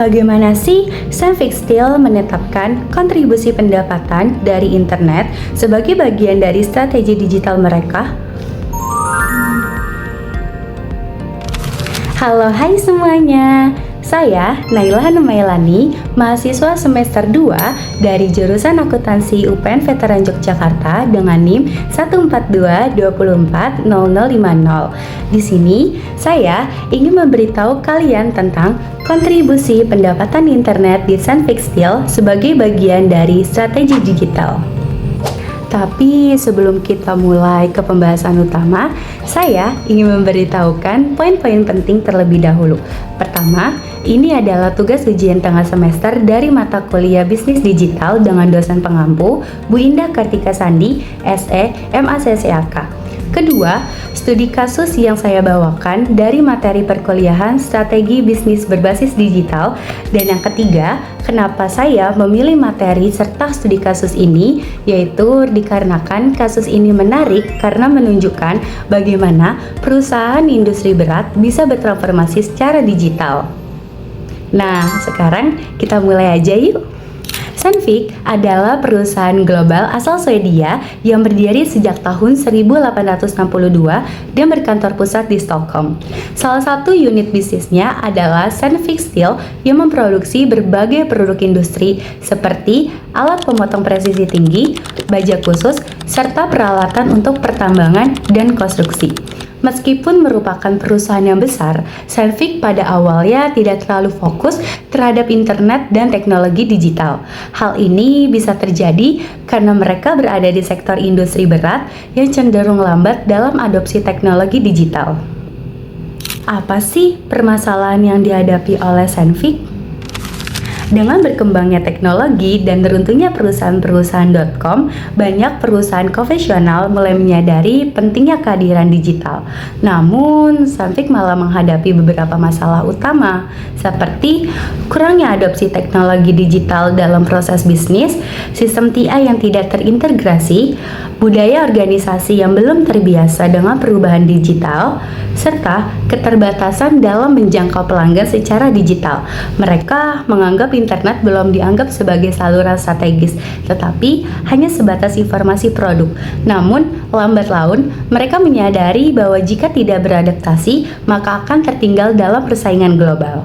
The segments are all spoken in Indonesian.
Bagaimana sih Senfik Steel menetapkan kontribusi pendapatan dari internet sebagai bagian dari strategi digital mereka? Halo, hai semuanya. Saya Naila Numailani, mahasiswa semester 2 dari jurusan Akuntansi UPN Veteran Yogyakarta dengan NIM 142240050. Di sini, saya ingin memberitahu kalian tentang kontribusi pendapatan internet di Senfik Steel sebagai bagian dari strategi digital. Tapi sebelum kita mulai ke pembahasan utama, saya ingin memberitahukan poin-poin penting terlebih dahulu. Pertama, ini adalah tugas ujian tengah semester dari mata kuliah Bisnis Digital dengan dosen pengampu Bu Indah Kartika Sandi, SE, MACCAK. Kedua, studi kasus yang saya bawakan dari materi perkuliahan strategi bisnis berbasis digital. Dan yang ketiga, kenapa saya memilih materi serta studi kasus ini, yaitu dikarenakan kasus ini menarik karena menunjukkan bagaimana perusahaan industri berat bisa bertransformasi secara digital. Nah, sekarang kita mulai aja yuk. Senfik adalah perusahaan global asal Swedia yang berdiri sejak tahun 1862 dan berkantor pusat di Stockholm. Salah satu unit bisnisnya adalah Senfik Steel yang memproduksi berbagai produk industri seperti alat pemotong presisi tinggi, baja khusus, serta peralatan untuk pertambangan dan konstruksi. Meskipun merupakan perusahaan yang besar, Senfik pada awalnya tidak terlalu fokus terhadap internet dan teknologi digital. Hal ini bisa terjadi karena mereka berada di sektor industri berat yang cenderung lambat dalam adopsi teknologi digital. Apa sih permasalahan yang dihadapi oleh Senfik? Dengan berkembangnya teknologi dan runtuhnya perusahaan-perusahaan .com, banyak perusahaan konvensional mulai menyadari pentingnya kehadiran digital. Namun, Senfik malah menghadapi beberapa masalah utama, seperti kurangnya adopsi teknologi digital dalam proses bisnis, sistem TI yang tidak terintegrasi, budaya organisasi yang belum terbiasa dengan perubahan digital, serta keterbatasan dalam menjangkau pelanggan secara digital. Mereka menganggap internet belum dianggap sebagai saluran strategis, tetapi hanya sebatas informasi produk. Namun, lambat laun, mereka menyadari bahwa jika tidak beradaptasi, maka akan tertinggal dalam persaingan global.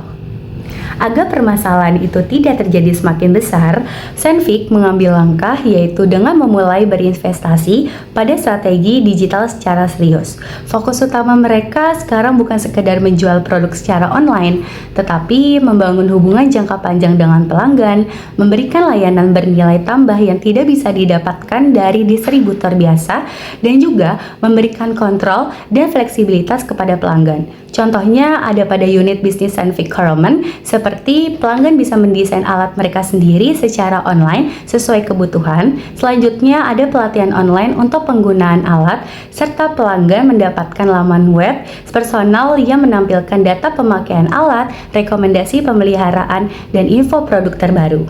Agar permasalahan itu tidak terjadi semakin besar, Senfik mengambil langkah yaitu dengan memulai berinvestasi pada strategi digital secara serius. Fokus utama mereka sekarang bukan sekedar menjual produk secara online, tetapi membangun hubungan jangka panjang dengan pelanggan, memberikan layanan bernilai tambah yang tidak bisa didapatkan dari distributor biasa, dan juga memberikan kontrol dan fleksibilitas kepada pelanggan. Contohnya ada pada unit bisnis Senfik Koromen, seperti pelanggan bisa mendesain alat mereka sendiri secara online sesuai kebutuhan. Selanjutnya ada pelatihan online untuk penggunaan alat, serta pelanggan mendapatkan laman web personal yang menampilkan data pemakaian alat, rekomendasi pemeliharaan, dan info produk terbaru.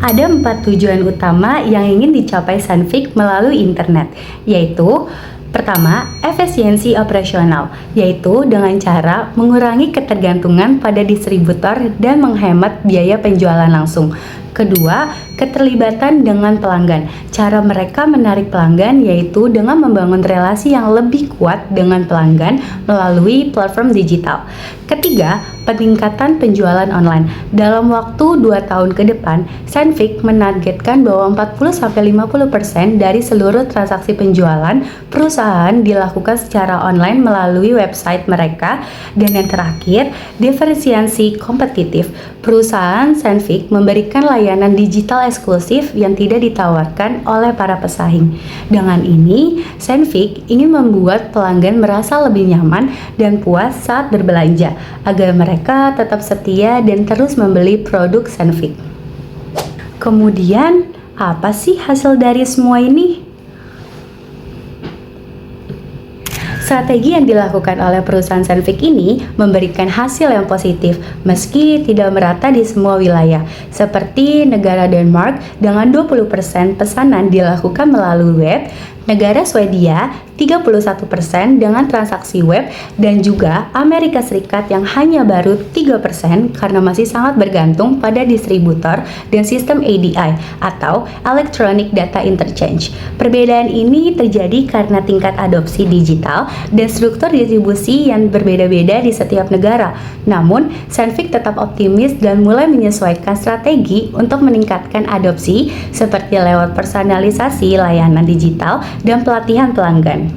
Ada 4 tujuan utama yang ingin dicapai Senfik melalui internet, yaitu pertama, efisiensi operasional, yaitu dengan cara mengurangi ketergantungan pada distributor dan menghemat biaya penjualan langsung. Kedua, keterlibatan dengan pelanggan. Cara mereka menarik pelanggan yaitu dengan membangun relasi yang lebih kuat dengan pelanggan melalui platform digital. Ketiga, peningkatan penjualan online. Dalam waktu 2 tahun ke depan, Senfik menargetkan bahwa 40-50% dari seluruh transaksi penjualan perusahaan dilakukan secara online melalui website mereka. Dan yang terakhir, diferensiasi kompetitif. Perusahaan Senfik memberikan layanan digital eksklusif yang tidak ditawarkan oleh para pesaing. Dengan ini, Senfik ingin membuat pelanggan merasa lebih nyaman dan puas saat berbelanja, agar mereka tetap setia dan terus membeli produk Senfik. Kemudian, apa sih hasil dari semua ini? Strategi yang dilakukan oleh perusahaan Senfik ini memberikan hasil yang positif meski tidak merata di semua wilayah. Seperti negara Denmark dengan 20% pesanan dilakukan melalui web, negara Swedia 31% dengan transaksi web, dan juga Amerika Serikat yang hanya baru 3% karena masih sangat bergantung pada distributor dan sistem ADI atau Electronic Data Interchange. Perbedaan ini terjadi karena tingkat adopsi digital dan struktur distribusi yang berbeda-beda di setiap negara. Namun, Sandvik tetap optimis dan mulai menyesuaikan strategi untuk meningkatkan adopsi seperti lewat personalisasi layanan digital dan pelatihan pelanggan.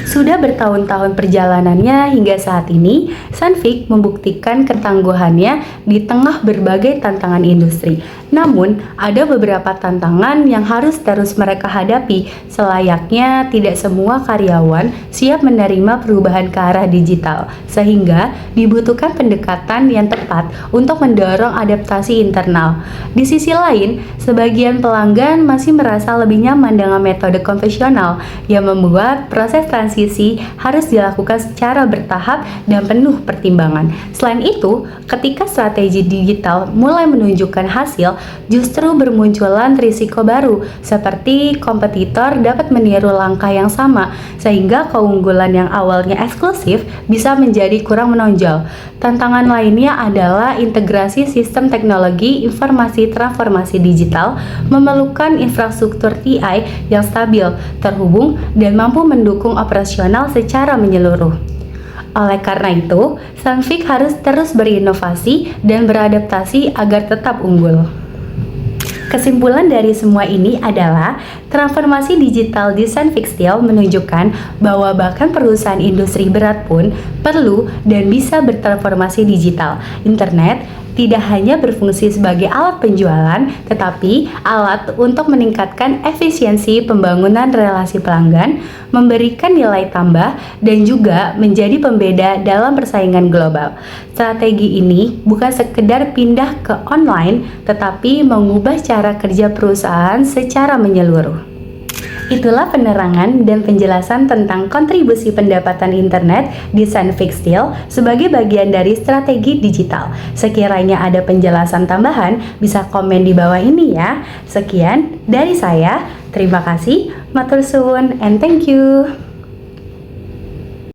Sudah bertahun-tahun perjalanannya hingga saat ini, Sandvik membuktikan ketangguhannya di tengah berbagai tantangan industri. Namun, ada beberapa tantangan yang harus terus mereka hadapi, selayaknya tidak semua karyawan siap menerima perubahan ke arah digital, sehingga dibutuhkan pendekatan yang tepat untuk mendorong adaptasi internal. Di sisi lain, sebagian pelanggan masih merasa lebih nyaman dengan metode konvensional yang membuat proses transisi harus dilakukan secara bertahap dan penuh pertimbangan. Selain itu, ketika strategi digital mulai menunjukkan hasil, justru bermunculan risiko baru, seperti kompetitor dapat meniru langkah yang sama, sehingga keunggulan yang awalnya eksklusif bisa menjadi kurang menonjol. Tantangan lainnya adalah integrasi sistem teknologi informasi transformasi digital, memerlukan infrastruktur TI yang stabil, terhubung, dan mampu mendukung operasional secara menyeluruh. Oleh karena itu, Sandvik harus terus berinovasi dan beradaptasi agar tetap unggul. Kesimpulan dari semua ini adalah transformasi digital di Sandvik Steel menunjukkan bahwa bahkan perusahaan industri berat pun perlu dan bisa bertransformasi digital. Internet tidak hanya berfungsi sebagai alat penjualan, tetapi alat untuk meningkatkan efisiensi pembangunan relasi pelanggan, memberikan nilai tambah, dan juga menjadi pembeda dalam persaingan global. Strategi ini bukan sekedar pindah ke online, tetapi mengubah cara kerja perusahaan secara menyeluruh. Itulah penerangan dan penjelasan tentang kontribusi pendapatan internet di Sandvik Steel sebagai bagian dari strategi digital. Sekiranya ada penjelasan tambahan, bisa komen di bawah ini ya. Sekian dari saya, terima kasih, matur suwun, and thank you.